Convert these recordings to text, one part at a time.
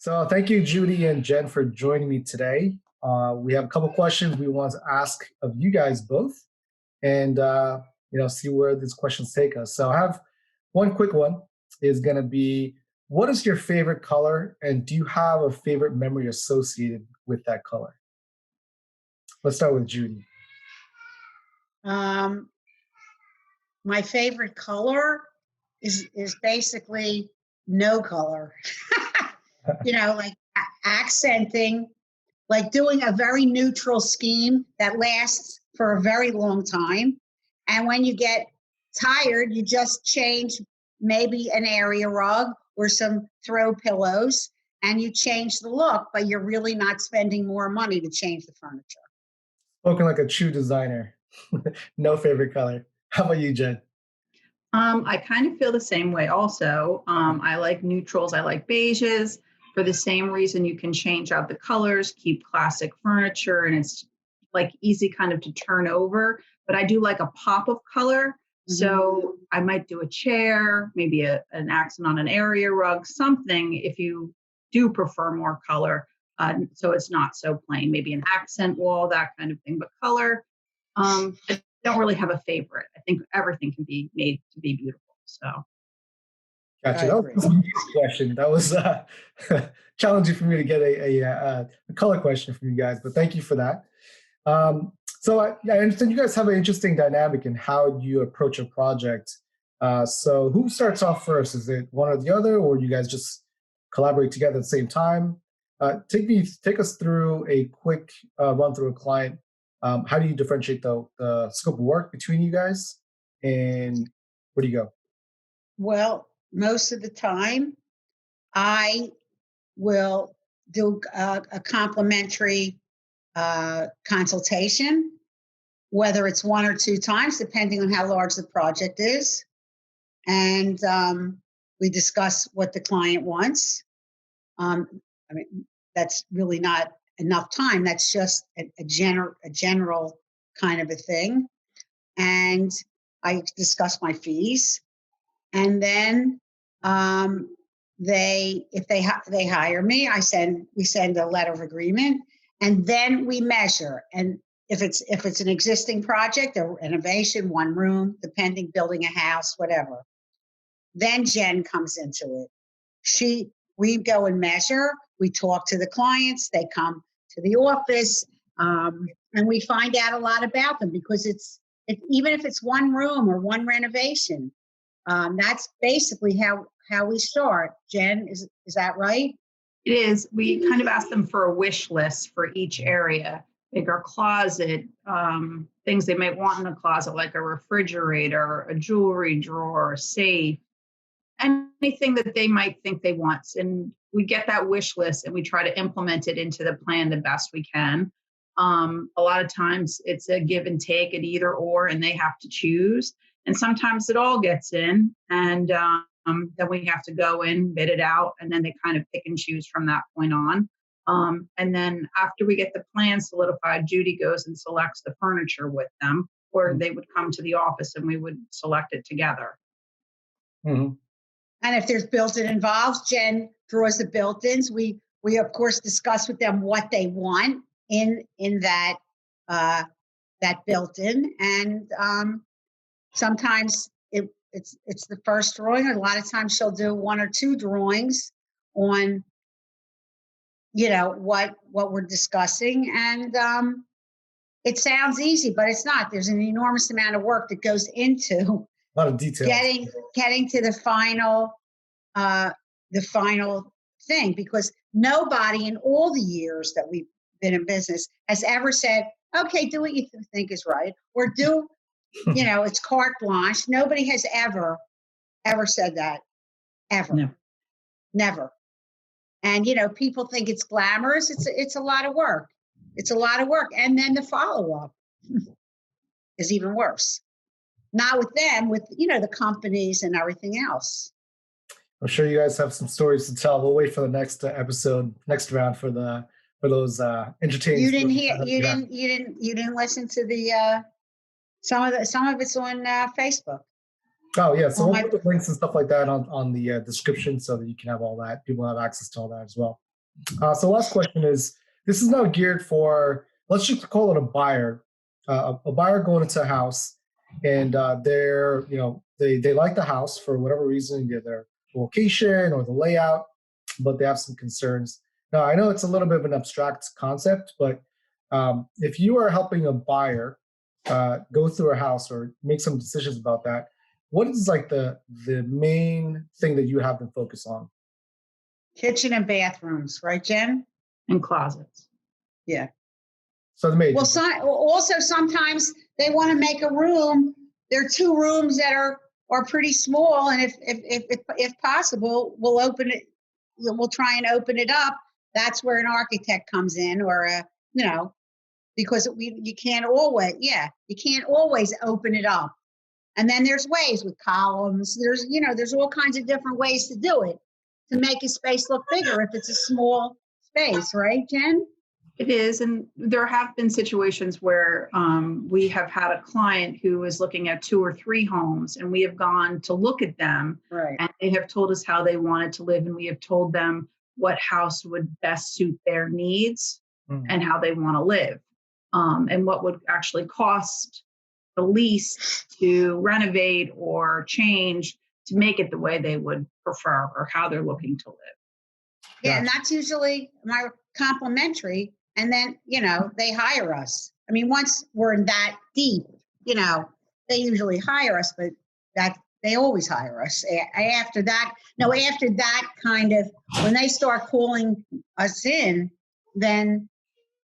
So thank you, Judi and Jen, for joining me today. We have a couple questions we want to ask of you guys both, and see where these questions take us. So I have one quick one. Is going to be, what is your favorite color, and do you have a favorite memory associated with that color? Let's start with Judi. My favorite color is basically no color. Like accenting, like doing a very neutral scheme that lasts for a very long time. And when you get tired, you just change maybe an area rug or some throw pillows, and you change the look, but you're really not spending more money to change the furniture. Spoken like a true designer. No favorite color. How about you, Jen? I kind of feel the same way also. I like neutrals, I like beiges. For the same reason, you can change out the colors, keep classic furniture, and it's like easy kind of to turn over. But I do like a pop of color. Mm-hmm. So I might do a chair, maybe an accent on an area rug, something if you do prefer more color. So it's not so plain, maybe an accent wall, that kind of thing. But color, I don't really have a favorite. I think everything can be made to be beautiful. So. Gotcha. That was an easy question. That was challenging for me to get a color question from you guys, but thank you for that. So I understand you guys have an interesting dynamic in how you approach a project. So who starts off first? Is it one or the other, or you guys just collaborate together at the same time? Take us through a quick run through a client. How do you differentiate the scope of work between you guys, and where do you go? Well, most of the time, I will do a complimentary consultation, whether it's one or two times, depending on how large the project is. And we discuss what the client wants. That's really not enough time. That's just a general kind of a thing. And I discuss my fees. And then if they hire me, we send a letter of agreement, and then we measure. And if it's an existing project, a renovation, one room, depending, building a house, whatever, then Jen comes into it. We go and measure. We talk to the clients. They come to the office, and we find out a lot about them, because it's even if it's one room or one renovation. That's basically how we start. Jen, is that right? It is. We kind of ask them for a wish list for each area. Bigger closet, things they might want in a closet, like a refrigerator, a jewelry drawer, a safe, anything that they might think they want. And we get that wish list and we try to implement it into the plan the best we can. A lot of times it's a give and take, an either or, and they have to choose. And sometimes it all gets in, and then we have to go in, bid it out, and then they kind of pick and choose from that point on. And then after we get the plan solidified, Judi goes and selects the furniture with them, or they would come to the office and we would select it together. Mm-hmm. And if there's built-in involved, Jen draws the built-ins. We of course discuss with them what they want in that built-in, and sometimes it's the first drawing. A lot of times she'll do one or two drawings on, what we're discussing. And it sounds easy, but it's not. There's an enormous amount of work that goes into a lot of detail getting to the final thing, because nobody in all the years that we've been in business has ever said, okay, do what you think is right, or do it's carte blanche. Nobody has ever said that, ever. No. Never. And, people think it's glamorous. It's a lot of work. It's a lot of work. And then the follow-up is even worse. Not with them, with, the companies and everything else. I'm sure you guys have some stories to tell. We'll wait for the next episode, next round for those entertaining. You didn't listen to the, some of it's on Facebook. Oh yeah, so we'll put the links and stuff like that on the description, so that you can have all that. People have access to all that as well. So last question is, this is now geared for, let's just call it a buyer. A buyer going into a house, and they're, they like the house for whatever reason, either their location or the layout, but they have some concerns. Now, I know it's a little bit of an abstract concept, but if you are helping a buyer go through a house or make some decisions about that, what is like the main thing that you have them focus on? Kitchen and bathrooms, right, Jen? And closets. Yeah. So the major. Well, also sometimes they want to make a room. There are 2 rooms that are pretty small, and if possible, we'll open it. We'll try and open it up. That's where an architect comes in, or because you can't always open it up. And then there's ways with columns. There's all kinds of different ways to do it to make a space look bigger if it's a small space, right, Jen? It is, and there have been situations where we have had a client who is looking at 2 or 3 homes, and we have gone to look at them, right, and they have told us how they wanted to live, and we have told them what house would best suit their needs and how they want to live, and what would actually cost the least to renovate or change to make it the way they would prefer or how they're looking to live. Yeah, and that's usually my complimentary. And then, they hire us. I mean, once we're in that deep, they usually hire us, but they always hire us. After that kind of, when they start calling us in, then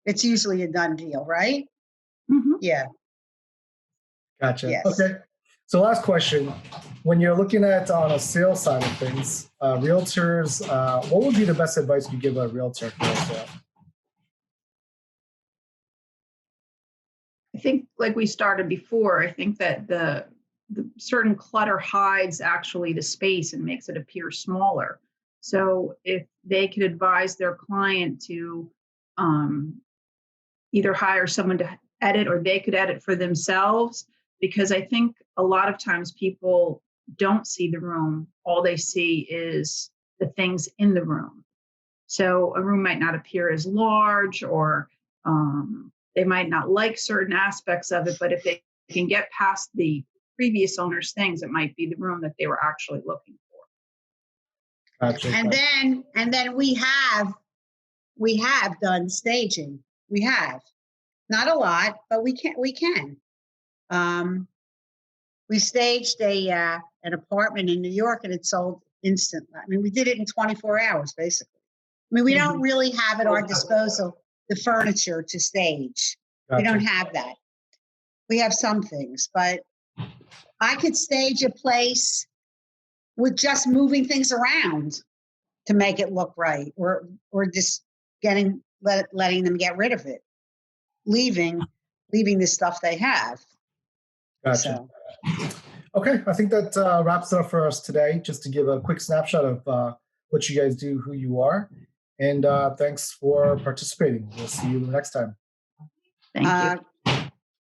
it's usually a done deal, right? Mm-hmm. Yeah. Gotcha. Yes. Okay. So last question, when you're looking at on a sales side of things, realtors, what would be the best advice you give a realtor for a sale? I think, like we started before, I think that the certain clutter hides actually the space and makes it appear smaller. So if they could advise their client to either hire someone to edit, or they could edit for themselves, because I think a lot of times people don't see the room. All they see is the things in the room. So a room might not appear as large, or they might not like certain aspects of it, but if they can get past the previous owner's things, it might be the room that they were actually looking for. Gotcha. And then we have done staging. We have, not a lot, but we can. We staged an apartment in New York, and it sold instantly. I mean, we did it in 24 hours, basically. I mean, we don't really have at our disposal the furniture to stage. Gotcha. We don't have that. We have some things, but I could stage a place with just moving things around to make it look right, or just letting them get rid of it, leaving the stuff they have. Gotcha. So. Okay, I think that wraps it up for us today. Just to give a quick snapshot of what you guys do, who you are, and thanks for participating. We'll see you next time. Thank you.